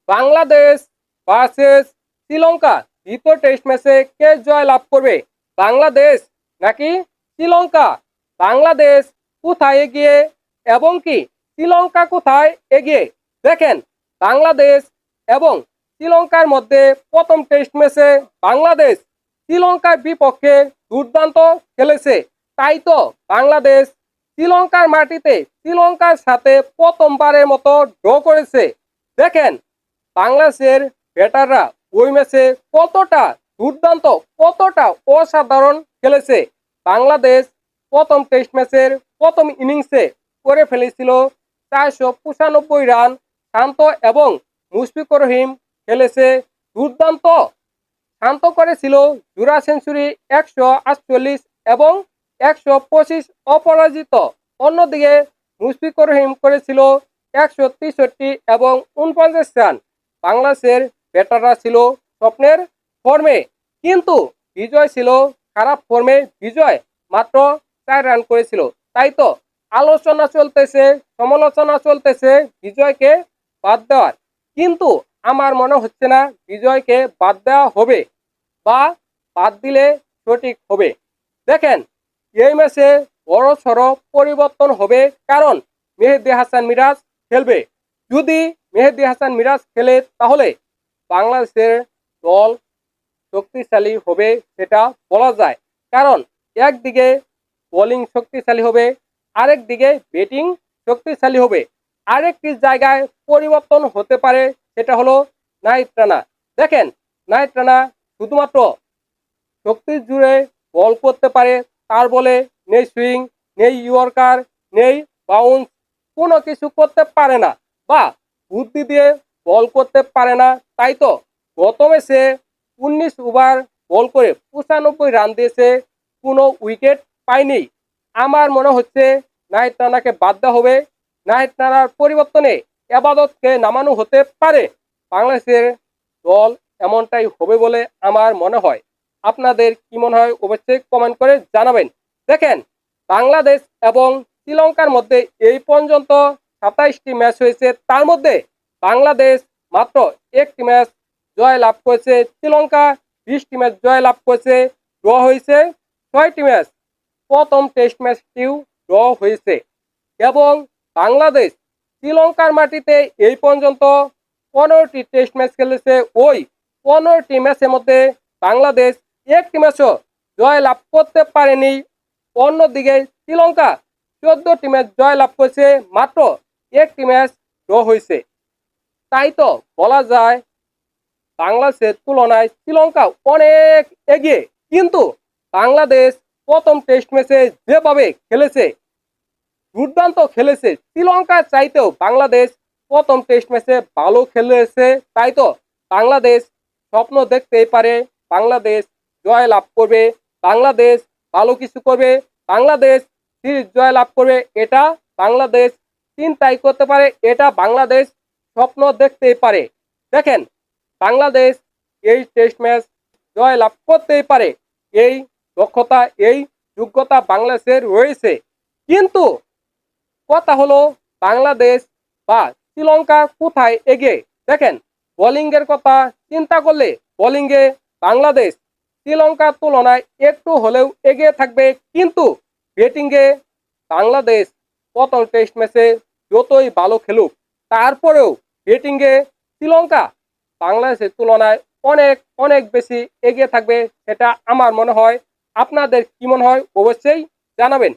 Bangladesh versus Sri Lanka দ্বিতীয় test ম্যাচে কে জয় লাভ করবে, বাংলাদেশ নাকি শ্রীলঙ্কা? বাংলাদেশ কোথায় এগিয়ে এবং কি শ্রীলঙ্কা কোথায় এগিয়ে? দেখেন, বাংলাদেশ এবং শ্রীলঙ্কার মধ্যে প্রথম টেস্ট ম্যাচে বাংলাদেশ শ্রীলঙ্কার বিপক্ষে দুর্দান্ত খেলেছে। তাই তো বাংলাদেশ শ্রীলঙ্কার মাটিতে শ্রীলঙ্কার সাথে প্রথমবারের মতো ড্র করেছে। দেখেন, বাংলাদেশের ব্যাটাররা ওই ম্যাচে কতটা দুর্দান্ত, কতটা অসাধারণ খেলেছে। বাংলাদেশ প্রথম টেস্ট ম্যাচের প্রথম ইনিংসে করে ফেলেছিল 495 রান। শান্ত এবং মুশফিকুর রহিম খেলেছে দুর্দান্ত। শান্ত করেছিল জোড়া সেঞ্চুরি 148 এবং 125 অপরাজিত। অন্যদিকে মুশফিকুর রহিম করেছিল 163 এবং 49 রান। বাংলাদেশের ব্যাটাররা ছিল স্বপ্নের ফর্মে, কিন্তু বিজয় ছিল খারাপ ফর্মে। বিজয় মাত্র 4 রান করেছিল। তাই তো আলোচনা চলতেছে, সমালোচনা চলতেছে বিজয়কে বাদ দেওয়ার, কিন্তু আমার মনে হচ্ছে না বিজয়কে বাদ দেওয়া হবে বা বাদ দিলে সঠিক হবে। দেখেন, এই ম্যাচে বড় সড়ো পরিবর্তন হবে, কারণ মেহেদী হাসান মিরাজ খেলবে। যদি মেহেদী হাসান মিরাজ খেলে তাহলে বাংলাদেশের দল শক্তিশালী হবে, সেটা বলা যায়। কারণ একদিকে বোলিং শক্তিশালী হবে, আরেক দিকে ব্যাটিং শক্তিশালী হবে। আরেকটি জায়গায় পরিবর্তন হতে পারে, সেটা হলো নাহিদ রানা। দেখেন, নাহিদ রানা শুধুমাত্র শক্তি জুড়ে বল করতে পারে, তার বলে নেই সুইং, নেই ইয়র্কার, নেই বাউন্স, কোনো কিছু করতে পারে না, বা বুদ্ধি দিয়ে বল করতে পারে না। তাই তো গত ম্যাচে 19 ওভার বল করে 95 রান দিয়েছে, কোনো উইকেট পায়নি। আমার মনে হচ্ছে নাহিদ রানাকে বাদ দেওয়া হবে। নাহিদ রানার পরিবর্তনে এবাদতকে নামানো হতে পারে। বাংলাদেশের দল এমনটাই হবে বলে আমার মনে হয়। আপনাদের কি মনে হয় অবশ্যই কমেন্ট করে জানাবেন। দেখেন, বাংলাদেশ এবং শ্রীলঙ্কার মধ্যে এই পর্যন্ত 27টি ম্যাচ হয়েছে, তার মধ্যে বাংলাদেশ মাত্র একটি ম্যাচ জয় লাভ করেছে, শ্রীলঙ্কা 20টি ম্যাচ জয় লাভ করেছে। ড্র হয়েছে 6টি ম্যাচ। প্রথম টেস্ট ম্যাচটিও ড্র হয়েছে এবং বাংলাদেশ শ্রীলঙ্কার মাটিতে এই পর্যন্ত 15টি টেস্ট ম্যাচ খেলেছে। ওই 15টি ম্যাচের মধ্যে বাংলাদেশ একটি ম্যাচও জয় লাভ করতে পারেনি। অন্যদিকে শ্রীলঙ্কা 14টি ম্যাচ জয় লাভ করেছে, মাত্র একটি ম্যাচ ড্র হয়েছে। তাই তো বলা যায় বাংলাদেশের তুলনায় শ্রীলঙ্কা অনেক এগিয়ে। কিন্তু বাংলাদেশ প্রথম টেস্ট ম্যাচে যেভাবে খেলেছে, দুর্দান্ত খেলেছে। শ্রীলঙ্কার চাইতেও বাংলাদেশ প্রথম টেস্ট ম্যাচে ভালো খেলেছে। তাই তো বাংলাদেশ স্বপ্ন দেখতেই পারে বাংলাদেশ জয় লাভ করবে, বাংলাদেশ ভালো কিছু করবে, বাংলাদেশ সিরিজ জয় লাভ করবে। এটা বাংলাদেশ চিন্তাই করতে পারে, এটা বাংলাদেশ স্বপ্ন দেখতেই পারে। দেখেন, বাংলাদেশ এই টেস্ট ম্যাচ জয় লাভ করতেই পারে, এই দক্ষতা, এই যোগ্যতা বাংলাদেশের রয়েছে। কিন্তু কথা হলো বাংলাদেশ বা শ্রীলঙ্কা কোথায় এগিয়ে? দেখেন, বোলিং এর কথা চিন্তা করলে বোলিংয়ে বাংলাদেশ শ্রীলঙ্কার তুলনায় একটু হলেও এগিয়ে থাকবে, কিন্তু ব্যাটিংয়ে বাংলাদেশ প্রথম টেস্ট ম্যাচে যতই ভালো খেলুক, তারপরেও ব্যাটিংয়ে শ্রীলঙ্কা বাংলাদেশের তুলনায় অনেক অনেক বেশি এগিয়ে থাকবে, সেটা আমার মনে হয়। আপনাদের কি মনে হয় অবশ্যই জানাবেন।